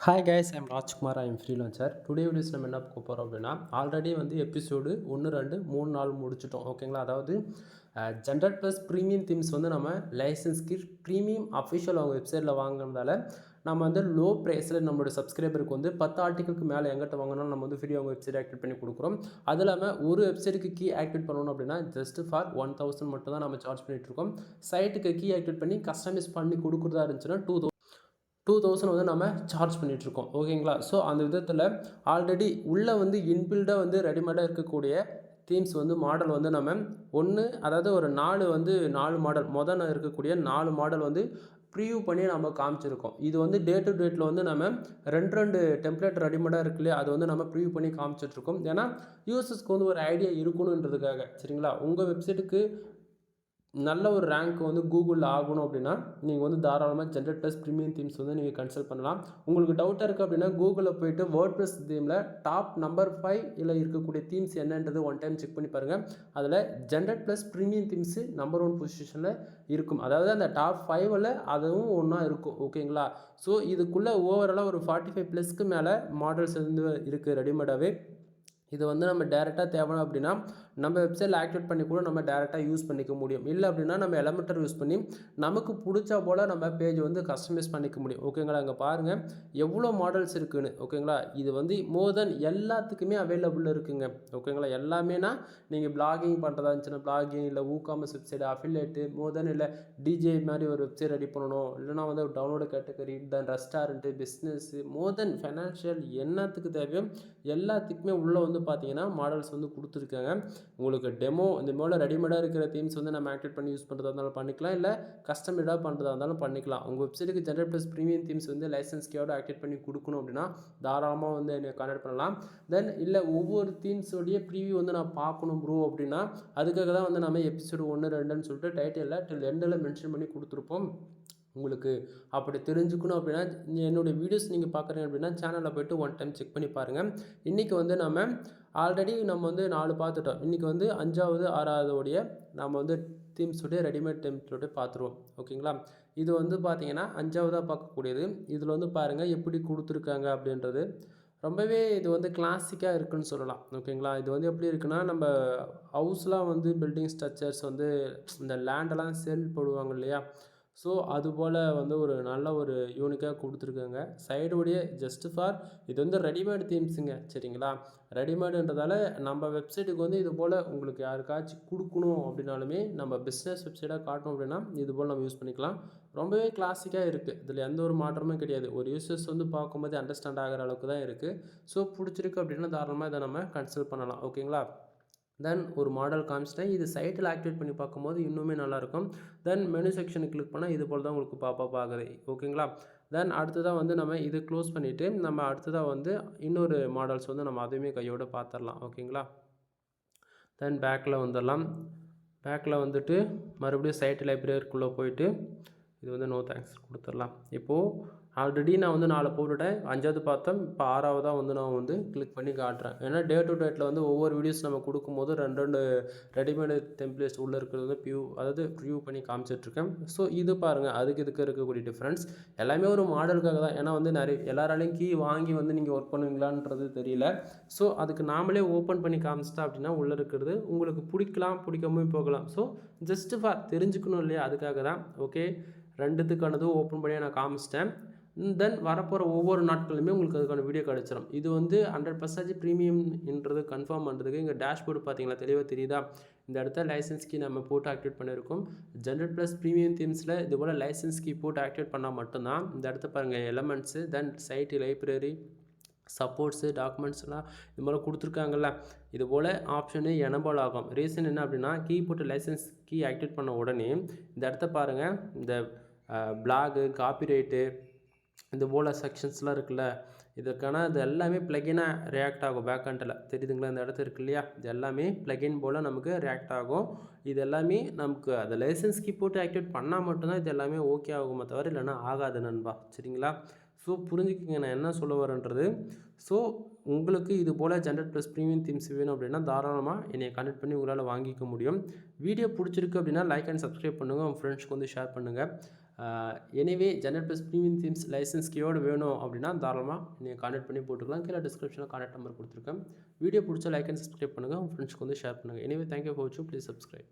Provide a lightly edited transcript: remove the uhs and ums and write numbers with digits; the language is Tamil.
Hi guys, I'm Rajkumar. I'm freelancer. Today videos நம்ம என்ன பார்க்க போகிறோம் அப்படின்னா, ஆல்ரெடி வந்து எபிசோடு 1, 2, 3, 4 முடிச்சிட்டோம். ஓகேங்களா? அதாவது ஜென்ரட் ப்ளஸ் ப்ரீமியம் தீம்ஸ் வந்து நம்ம லைசன்ஸ்க்கு ப்ரீமியம் அஃபிஷியல் அவங்க வெப்சைட்டில் வாங்கினதால நம்ம வந்து லோ ப்ரைஸில் நம்மளோட சப்ஸ்கிரைபருக்கு வந்து 10 ஆர்டிகளுக்கு மேலே எங்கிட்ட வாங்கினாலும் நம்ம வந்து ஃப்ரீ அவங்க வெப்சைட் ஆக்டிவேட் பண்ணி கொடுக்குறோம். அது இல்லாமல் ஒரு வெப்சைட்டுக்கு கீ ஆக்டிவேட் பண்ணணும் அப்படின்னா ஜஸ்ட் ஃபார் 1000 மட்டும் தான் நம்ம சார்ஜ் பண்ணிகிட்ருக்கோம். சைட்டுக்கு கீ ஆக்டிவேட் பண்ணி கஸ்டமைஸ் பண்ணி கொடுக்குறதா இருந்துச்சுன்னா 2000 வந்து நம்ம சார்ஜ் பண்ணிகிட்ருக்கோம். ஓகேங்களா? ஸோ அந்த விதத்தில் ஆல்ரெடி உள்ளே வந்து இன்பில்டாக வந்து ரெடிமேடாக இருக்கக்கூடிய தீம்ஸ் வந்து மாடல் வந்து நம்ம அதாவது ஒரு 4 மாடல் இருக்கக்கூடிய 4 மாடல் வந்து ப்ரிவ்யூ பண்ணி நம்ம காமிச்சிருக்கோம். இது வந்து டே டு டேட்டில் வந்து நம்ம 2 டெம்ப்ளேட் ரெடிமேடாக இருக்கு இல்லையா, அது வந்து நம்ம ப்ரிவ்யூ பண்ணி காமிச்சிட்ருக்கோம். ஏன்னா யூசர்ஸ்க்கு வந்து ஒரு ஐடியா இருக்கணுன்றதுக்காக. சரிங்களா? உங்கள் வெப்சைட்டுக்கு நல்ல ஒரு ரேங்க் வந்து கூகுளில் ஆகணும் அப்படின்னா நீங்கள் வந்து தாராளமாக ஜென்ரட் ப்ளஸ் ப்ரீமியம் தீம்ஸ் வந்து நீங்கள் கன்சல்ட் பண்ணலாம். உங்களுக்கு டவுட்டாக இருக்குது அப்படின்னா கூகுளில் போய்ட்டு வேர்ட் ப்ளஸ் தீமில் டாப் நம்பர் 5 இருக்கக்கூடிய தீம்ஸ் என்னன்றது ஒன் டைம் செக் பண்ணி பாருங்கள். அதில் ஜென்ரட் ப்ளஸ் ப்ரீமியம் தீம்ஸு நம்பர் 1 பொசிஷனில் இருக்கும். அதாவது அந்த டாப் 5ல் அதுவும் ஒன்றா இருக்கும். ஓகேங்களா? ஸோ இதுக்குள்ளே ஓவராலாக ஒரு 45+ மேலே மாடல்ஸ் வந்து இருக்குது ரெடிமேடாகவே. இது வந்து நம்ம டேரெக்டாக தேவை அப்படின்னா நம்ம வெப்சைட்டில் ஆக்டிவேட் பண்ணி கூட நம்ம டேரெக்டாக யூஸ் பண்ணிக்க முடியும். இல்லை அப்படின்னா நம்ம எலமெண்டர் யூஸ் பண்ணி நமக்கு பிடிச்சா போல் நம்ம பேஜ் வந்து கஸ்டமைஸ் பண்ணிக்க முடியும். ஓகேங்களா? இங்கே பாருங்கள் எவ்வளோ மாடல்ஸ் இருக்குதுன்னு. ஓகேங்களா? இது வந்து மோர் தென் எல்லாத்துக்குமே அவைலபிள் இருக்குங்க. ஓகேங்களா? எல்லாமேனா நீங்கள் பிளாகிங் பண்ணுறதா இருந்துச்சுன்னா பிளாகிங், இல்லை ஊகாமர்ஸ் வெப்சைட், அஃபிலேட்டு, மோர் தென் இல்லை டிஜே மாதிரி ஒரு வெப்சைட் ரெடி பண்ணணும், இல்லைனா வந்து ஒரு டவுன்லோடு கேட்டகரி, தென் ரெஸ்டாரண்ட்டு, பிஸ்னஸ்ஸு, மோர் தென் ஃபைனான்ஷியல் என்னத்துக்கு தேவையோ எல்லாத்துக்குமே உள்ளே வந்து பார்த்தீங்கன்னா மாடல்ஸ் வந்து கொடுத்துருக்காங்க. உங்களுக்கு டெமோ இந்த போல் ரெடிமேடாக இருக்கிற தீம்ஸ் வந்து நம்ம ஆக்டிவேட் பண்ணி யூஸ் பண்ணுறதா இருந்தாலும் பண்ணிக்கலாம், இல்லை கஸ்டமைடாக பண்ணுறதா இருந்தாலும் பண்ணிக்கலாம். உங்கள் வெப்சைட்டுக்கு ஜென்ரட் ப்ளஸ் ப்ரீமியம் தீம்ஸ் வந்து லைசன்ஸ் கேவோட ஆக்டிவேட் பண்ணி கொடுக்கணும் அப்படின்னா தாராளமாக வந்து என்னை கான்டாக்ட் பண்ணலாம். தென் இல்லை ஒவ்வொரு தீம்ஸோடைய ப்ரீவியூ வந்து நான் பார்க்கணும் ப்ரோ அப்படின்னா அதுக்காக தான் வந்து நம்ம எபிசோடு 1, 2ன்னு சொல்லிட்டு டைட்டிலில் டில் எண்டில் மென்ஷன் பண்ணி கொடுத்துருப்போம். உங்களுக்கு அப்படி தெரிஞ்சுக்கணும் அப்படின்னா என்னுடைய வீடியோஸ் நீங்கள் பார்க்குறீங்க அப்படின்னா சேனலில் போய்ட்டு ஒன் டைம் செக் பண்ணி பாருங்கள். இன்றைக்கி வந்து நம்ம ஆல்ரெடி நம்ம வந்து 4 பார்த்துட்டோம். இன்றைக்கி வந்து 5வது 6வதோடைய நம்ம வந்து தீம்ஸுடைய ரெடிமேட் டெம்ப்ளேட்டை பார்த்துருவோம். ஓகேங்களா? இது வந்து பார்த்திங்கன்னா 5வதாக பார்க்கக்கூடியது. இதில் வந்து பாருங்கள் எப்படி கொடுத்துருக்காங்க அப்படின்றது ரொம்பவே இது வந்து கிளாசிக்காக இருக்குதுன்னு சொல்லலாம். ஓகேங்களா? இது வந்து எப்படி இருக்குன்னா நம்ம ஹவுஸ்லாம் வந்து பில்டிங் ஸ்ட்ரக்சர்ஸ் வந்து இந்த லேண்டெல்லாம் சேல் போடுவாங்க இல்லையா, ஸோ அதுபோல் வந்து ஒரு நல்ல ஒரு யூனிக்காக கொடுத்துருக்காங்க. சைடுடைய ஜஸ்ட் ஃபார் இது வந்து ரெடிமேட் தீம்ஸுங்க. சரிங்களா? ரெடிமேடுன்றதால நம்ம வெப்சைட்டுக்கு வந்து இது போல் உங்களுக்கு யாருக்காச்சும் கொடுக்கணும் அப்படின்னாலுமே நம்ம பிஸ்னஸ் வெப்சைட்டாக காட்டணும் அப்படின்னா இது போல் நம்ம யூஸ் பண்ணிக்கலாம். ரொம்பவே கிளாசிக்காக இருக்குது. இதில் எந்த ஒரு மாற்றமும் கிடையாது. ஒரு யூசர்ஸ் வந்து பார்க்கும்போது அண்டர்ஸ்டாண்ட் ஆகிற அளவுக்கு தான் இருக்குது. ஸோ பிடிச்சிருக்கு அப்படின்னா தாராளமாக இதை நம்ம கன்சல்ட் பண்ணலாம். ஓகேங்களா? தென் ஒரு மாடல் காமிச்சிட்டேன். இது சைட்டில் ஆக்டிவேட் பண்ணி பார்க்கும்போது இன்னுமே நல்லாயிருக்கும். தென் மெனு செக்ஷனுக்கு கிளிக் பண்ணால் இது போல் தான் உங்களுக்கு பாப்பப் ஆகுது. ஓகேங்களா? தென் அடுத்ததாக வந்து நம்ம இது க்ளோஸ் பண்ணிவிட்டு நம்ம அடுத்ததாக வந்து இன்னொரு மாடல்ஸ் வந்து நம்ம அதையுமே கையோடு பார்த்துடலாம். ஓகேங்களா? தென் பேக்கில் வந்துடலாம். பேக்கில் வந்துட்டு மறுபடியும் சைட் லைப்ரரிக்குள்ளே போயிட்டு இது வந்து நோ தேங்க்ஸ் கொடுத்துடலாம். இப்போது ஆல்ரெடி நான் வந்து 4 போட்டுவிட்டேன். 5வது பார்த்தோம். இப்போ 6வதாக வந்து நான் வந்து கிளிக் பண்ணி காட்டுறேன். ஏன்னா டே டு டேட்டில் வந்து ஒவ்வொரு வீடியோஸ் நம்ம கொடுக்கும்போது 2 ரெடிமேடு டெம்ப்ளேட்ஸ் உள்ளே இருக்கிறது வந்து அதாவது ப்ரிவ்யூ பண்ணி காமிச்சிட்ருக்கேன். ஸோ இது பாருங்கள் இதுக்கு இருக்கக்கூடிய டிஃப்ரென்ஸ் எல்லாமே ஒரு மாடலுக்காக தான். ஏன்னா வந்து எல்லாராலையும் கீ வாங்கி வந்து நீங்கள் ஒர்க் பண்ணுவீங்களான்றது தெரியல. ஸோ அதுக்கு நாமளே ஓப்பன் பண்ணி காமிச்சிட்டா அப்படின்னா உள்ளே இருக்கிறது உங்களுக்கு பிடிக்காமல் போகலாம். ஸோ ஜஸ்ட்டு ஃபார் தெரிஞ்சுக்கணும் இல்லையா, அதுக்காக தான். ஓகே, 2த்துக்கானது ஓப்பன் பண்ணி நான் காமிச்சிட்டேன். தென் வரப்போகிற ஒவ்வொரு நாட்களுமே உங்களுக்கு அதுக்கான வீடியோ கிடச்சிடும். இது வந்து 100% ப்ரீமியம்ன்றது கன்ஃபார்ம் பண்ணுறதுக்கு இங்கே டேஷ்போர்டு பார்த்தீங்களா, தெளிவாக தெரியுதா? இந்த இடத்த லைசன்ஸ் கீ நம்ம போட்டு ஆக்டிவேட் பண்ணியிருக்கோம். ஜென்ரட் ப்ளஸ் ப்ரீமியம் தீம்ஸில் இது போல் லைசன்ஸ் கீ போட்டு ஆக்டிவேட் பண்ணால் மட்டும்தான் இந்த இடத்த பாருங்கள் எலமெண்ட்ஸு, தென் சைட்டு, லைப்ரரி, சப்போர்ட்ஸு, டாக்குமெண்ட்ஸ்லாம் இது மாதிரி கொடுத்துருக்காங்கல்ல, இது போல் ஆப்ஷனு எனபிள் ஆகும். ரீசன் என்ன அப்படின்னா கீ போட்டு லைசன்ஸ் கீ ஆக்டிவேட் பண்ண உடனே இந்த இடத்த பாருங்கள், இந்த பிளாகு, காப்பிரைட்டு, இது போல் செக்ஷன்ஸ்லாம் இருக்குல்ல, இதுக்கான இது எல்லாமே ப்ளகினாக ரியாக்ட் ஆகும். பேக்கெண்டில் தெரியுதுங்களா, இந்த இடத்து இருக்கு இல்லையா, இது எல்லாமே ப்ளகின் போல் நமக்கு ரியாக்ட் ஆகும். இது எல்லாமே நமக்கு அதை லைசன்ஸ் கீ போட்டு ஆக்டிவேட் பண்ணால் மட்டும்தான் இது எல்லாமே ஓகே ஆகுமே தவிர இல்லைன்னா ஆகாது நண்பா. சரிங்களா? ஸோ புரிஞ்சுக்கிங்க நான் என்ன சொல்ல வரேன்றது. ஸோ உங்களுக்கு இது போல் ஜென்ரட் ப்ளஸ் ப்ரீமியம் தீம்ஸ் வேணும் அப்படின்னா தாராளமாக என்னை கான்டெக்ட் பண்ணி உங்களால் வாங்கிக்க முடியும். வீடியோ பிடிச்சிருக்கு அப்படின்னா லைக் அண்ட் சப்ஸ்கிரைப் பண்ணுங்கள். உங்கள் ஃப்ரெண்ட்ஸ்க்கு வந்து ஷேர் பண்ணுங்கள். Anyway generate plus premium themes license கீயோடு வேணும் அப்படின்னா தாராளமாக நீங்கள் கான்டாக்ட் பண்ணி போட்டுக்கலாம். கீழே டிஸ்கிரிப்ஷனில் கான்டாக்ட் நம்பர் கொடுத்துருக்கேன். வீடியோ பிடிச்சா லைக் அண்ட் சப்ஸ்கிரைப் பண்ணுங்கள். உங்கள் ஃப்ரெண்ட்ஸ்க்கு வந்து ஷேர் பண்ணுங்கள். எனிவே தேங்க்யூ ஃபார் வாட்சிங். Please subscribe.